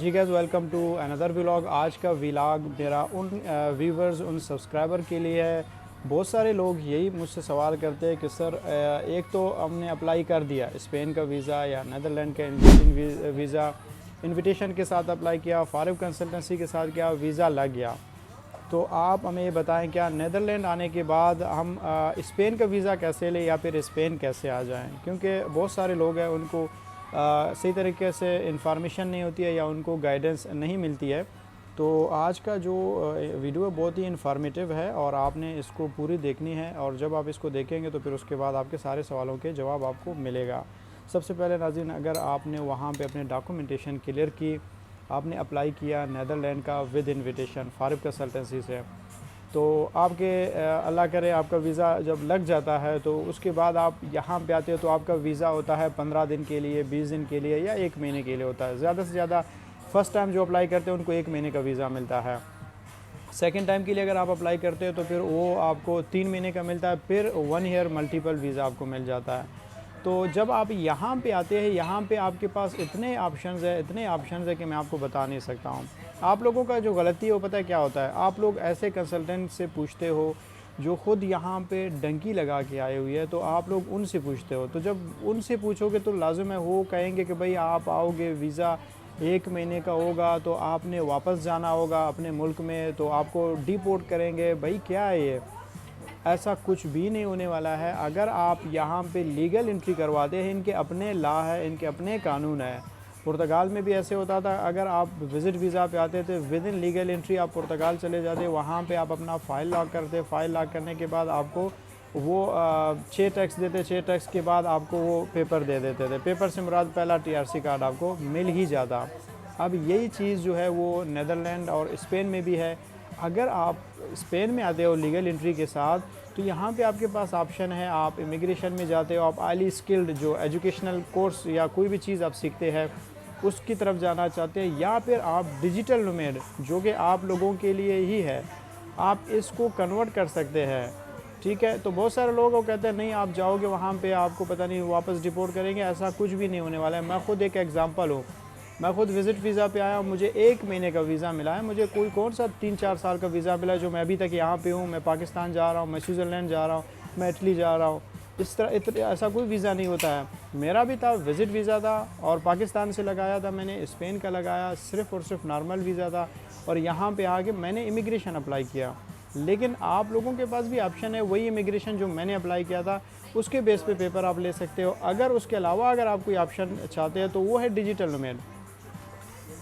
Ji guys, welcome to another vlog. आज का vlog मेरा उन व्यूवर्स, उन सब्सक्राइबर के लिए है। बहुत सारे लोग यही मुझसे सवाल करते हैं कि सर एक तो हमने अप्लाई कर दिया स्पेन का वीज़ा या नीदरलैंड का इन्विटेशन वीज़ा, इन्विटेशन के साथ अप्लाई किया, फारूक कंसल्टेंसी के साथ किया, वीज़ा लग गया। तो आप हमें ये बताएं, क्या नीदरलैंड आने के बाद हम स्पेन का वीज़ा कैसे लें या फिर स्पेन कैसे आ जाएं? क्योंकि बहुत सारे लोग हैं उनको सही तरीके से इंफॉर्मेशन नहीं होती है या उनको गाइडेंस नहीं मिलती है। तो आज का जो वीडियो बहुत ही इंफॉर्मेटिव है और आपने इसको पूरी देखनी है, और जब आप इसको देखेंगे तो फिर उसके बाद आपके सारे सवालों के जवाब आपको मिलेगा। सबसे पहले नाज़रीन, अगर आपने वहाँ पे अपने डॉक्यूमेंटेशन क्लियर की, आपने अप्लाई किया नीदरलैंड का विद इन्विटेशन फारूक कंसल्टेंसी से, तो आपके अल्लाह करे आपका वीज़ा जब लग जाता है तो उसके बाद आप यहाँ पे आते हो तो आपका वीज़ा होता है 15 दिन के लिए, 20 दिन के लिए या 1 महीने के लिए होता है। ज़्यादा से ज़्यादा फ़र्स्ट टाइम जो अप्लाई करते हैं उनको 1 महीने का वीज़ा मिलता है। सेकंड टाइम के लिए अगर आप अप्लाई करते हो तो फिर वो आपको 3 महीने का मिलता है, फिर 1 ईयर मल्टीपल वीज़ा आपको मिल जाता है। तो जब आप यहाँ पे आते हैं, यहाँ पे आपके पास इतने ऑप्शंस है कि मैं आपको बता नहीं सकता हूँ। आप लोगों का जो गलती है वो पता है क्या होता है, आप लोग ऐसे कंसल्टेंट से पूछते हो जो ख़ुद यहाँ पे डंकी लगा के आए हुए हैं, तो आप लोग उनसे पूछते हो। तो जब उनसे पूछोगे तो लाजिम है वो कहेंगे कि भाई आप आओगे, वीज़ा 1 महीने का होगा तो आपने वापस जाना होगा अपने मुल्क में, तो आपको डिपोर्ट करेंगे। भाई क्या है ये? ऐसा कुछ भी नहीं होने वाला है। अगर आप यहाँ पे लीगल एंट्री करवाते हैं, इनके अपने लॉ है, इनके अपने कानून है। पुर्तगाल में भी ऐसे होता था, अगर आप विज़िट वीज़ा पे आते थे, विद इन लीगल एंट्री आप पुर्तगाल चले जाते, वहाँ पे आप अपना फ़ाइल लॉक करते। फ़ाइल लॉक करने के बाद आपको वो 6 टैक्स देते, 6 टैक्स के बाद आपको वो पेपर दे देते थे। पेपर से मुराद पहला TRC कार्ड आपको मिल ही जाता। अब यही चीज़ जो है वो नीदरलैंड और स्पेन में भी है। अगर आप स्पेन में आते हो लीगल एंट्री के साथ, तो यहाँ पे आपके पास ऑप्शन है, आप इमिग्रेशन में जाते हो, आप हाईली स्किल्ड जो एजुकेशनल कोर्स या कोई भी चीज़ आप सीखते हैं उसकी तरफ जाना चाहते हैं, या फिर आप डिजिटल नोमैड जो कि आप लोगों के लिए ही है, आप इसको कन्वर्ट कर सकते हैं। ठीक है, तो बहुत सारे लोग वो कहते हैं नहीं आप जाओगे वहाँ पे आपको पता नहीं वापस डिपोर्ट करेंगे। ऐसा कुछ भी नहीं होने वाला है। मैं खुद एक एग्जांपल हूँ। मैं खुद विज़िट वीज़ा पे आया, मुझे 1 महीने का वीज़ा मिला है। मुझे कोई कौन सा 3-4 साल का वीज़ा मिला है जो मैं अभी तक यहाँ पे हूँ। मैं पाकिस्तान जा रहा हूँ, मैं स्विट्ज़रलैंड जा रहा हूँ, मैं इटली जा रहा हूँ। इस तरह ऐसा कोई वीज़ा नहीं होता है। मेरा भी था, विज़िट वीज़ा था, और पाकिस्तान से लगाया था मैंने, स्पेन का लगाया, सिर्फ़ और सिर्फ नॉर्मल वीज़ा था, और यहाँ पे आके मैंने इमिग्रेशन अप्लाई किया। लेकिन आप लोगों के पास भी ऑप्शन है, वही इमिग्रेशन जो मैंने अप्लाई किया था उसके बेस पे पेपर आप ले सकते हो। अगर उसके अलावा अगर आप कोई ऑप्शन चाहते हैं तो वो है डिजिटल नोमैड।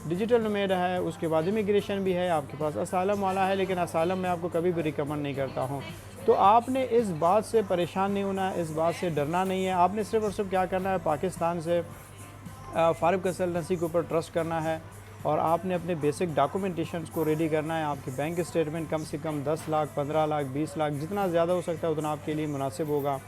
डिजिटल नोमैड है, उसके बाद इमिग्रेशन भी है, आपके पास असालम वाला है, लेकिन असालम मैं आपको कभी भी रिकमेंड नहीं करता हूँ। तो आपने इस बात से परेशान नहीं होना है, इस बात से डरना नहीं है। आपने सिर्फ़ और सिर्फ क्या करना है, पाकिस्तान से फारूक कंसल्टेंसी के ऊपर ट्रस्ट करना है, और आपने अपने बेसिक डॉक्यूमेंटेशंस को रेडी करना है। आपकी बैंक स्टेटमेंट कम से कम 10 लाख, 15 लाख, 20 लाख, जितना ज़्यादा हो सकता है उतना आपके लिए मुनासिब होगा।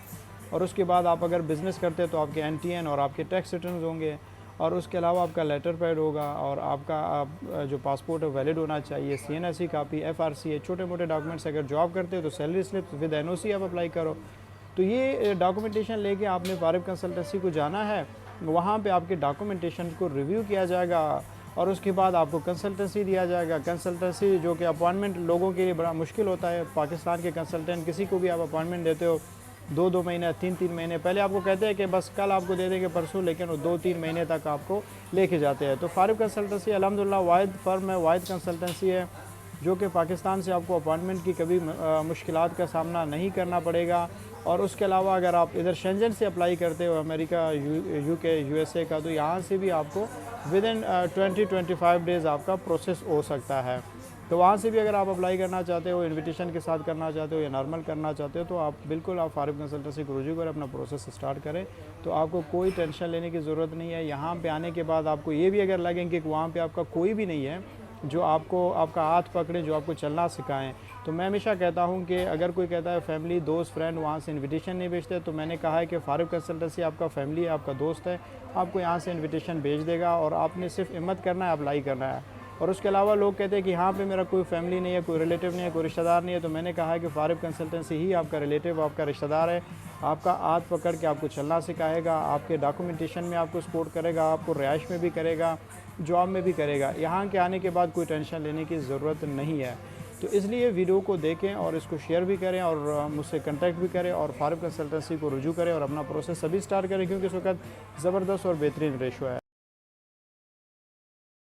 और उसके बाद आप अगर बिज़नेस करते हैं तो आपके NTN और आपके टैक्स रिटर्न होंगे, और उसके अलावा आपका लेटर पैड होगा, और आपका जो पासपोर्ट है वैलिड होना चाहिए, CNSE कापी, FRC, छोटे मोटे डॉक्यूमेंट्स। अगर जॉब करते हो तो सैलरी स्लिप विद NOC आप अप्लाई करो। तो ये डॉक्यूमेंटेशन लेके आपने फारूक कंसल्टेंसी को जाना है। वहाँ पे आपके डॉक्यूमेंटेशन को रिव्यू किया जाएगा, और उसके बाद आपको कंसल्टेंसी दिया जाएगा। कंसल्टेंसी जो कि अपॉइंटमेंट लोगों के लिए बड़ा मुश्किल होता है। पाकिस्तान के कंसल्टेंट किसी को भी आप अपॉइंटमेंट देते हो 2-2 महीने, 3-3 महीने पहले आपको कहते हैं कि बस कल आपको दे देंगे, परसों, लेकिन वो 2-3 महीने तक आपको लेके जाते हैं। तो फारूक कंसल्टेंसी अल्हम्दुलिल्लाह वाहिद फर्म है, वाहिद कंसल्टेंसी है जो कि पाकिस्तान से आपको अपॉइंटमेंट की कभी मुश्किलात का सामना नहीं करना पड़ेगा। और उसके अलावा अगर आप इधर शेंजन से अप्लाई करते हो, अमेरिका, UK, USA का, तो यहाँ से भी आपको विद इन 20-25 डेज़ आपका प्रोसेस हो सकता है। तो वहाँ से भी अगर आप अप्लाई करना चाहते हो, इन्विटेशन के साथ करना चाहते हो या नॉर्मल करना चाहते हो, तो आप बिल्कुल आप फारूक कंसल्टेंसी को रुजू करें, अपना प्रोसेस स्टार्ट करें। तो आपको कोई टेंशन लेने की ज़रूरत नहीं है। यहाँ पे आने के बाद आपको ये भी अगर लगें कि वहाँ पे आपका कोई भी नहीं है जो आपको आपका हाथ पकड़े, जो आपको चलना सिखाएं, तो मैं हमेशा कहता हूँ कि अगर कोई कहता है फैमिली, दोस्त, फ्रेंड वहाँ से इन्विटेशन नहीं भेजते, तो मैंने कहा है कि फारूक कंसल्टेंसी आपका फैमिली है, आपका दोस्त है, आपको यहाँ से इन्विटेशन भेज देगा, और आपने सिर्फ हिम्मत करना है, अप्लाई करना है। और उसके अलावा लोग कहते हैं कि यहाँ पे मेरा कोई फैमिली नहीं है, कोई रिलेटिव नहीं है, कोई रिश्तेदार नहीं है। तो मैंने कहा है कि फारिब कंसल्टेंसी ही आपका रिलेटिव, आपका रिश्तेदार है। आपका हाथ पकड़ के आपको चलना सिखाएगा, आपके डॉक्यूमेंटेशन में आपको सपोर्ट करेगा, आपको रिहाइश में भी करेगा, जॉब में भी करेगा। यहाँ के आने के बाद कोई टेंशन लेने की ज़रूरत नहीं है। तो इसलिए वीडियो को देखें और इसको शेयर भी करें और मुझसे कांटेक्ट भी करें और फारिब कंसल्टेंसी को रुजू करें और अपना प्रोसेस अभी स्टार्ट करें, क्योंकि इस वक्त ज़बरदस्त और बेहतरीन रेशो है।